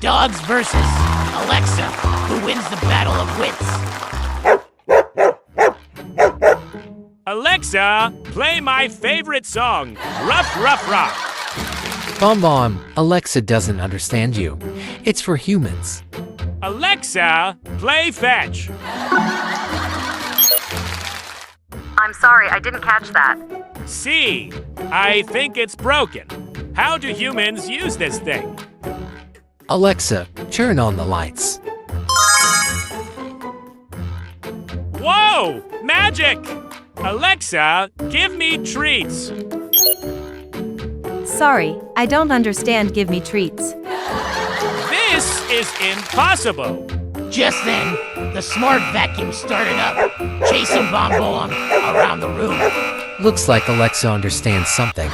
Dogs versus Alexa, who wins the battle of wits. Alexa, play my favorite song, Rough, Rough, Rock. Bomb, Alexa doesn't understand you. It's for humans. Alexa, play Fetch. I'm sorry, I didn't catch that. C, I think it's broken. How do humans use this thing? Alexa, turn on the lights. Whoa! Magic! Alexa, give me treats. Sorry, I don't understand give me treats. This is impossible. Just then, the smart vacuum started up, chasing Bomb around the room. Looks like Alexa understands something.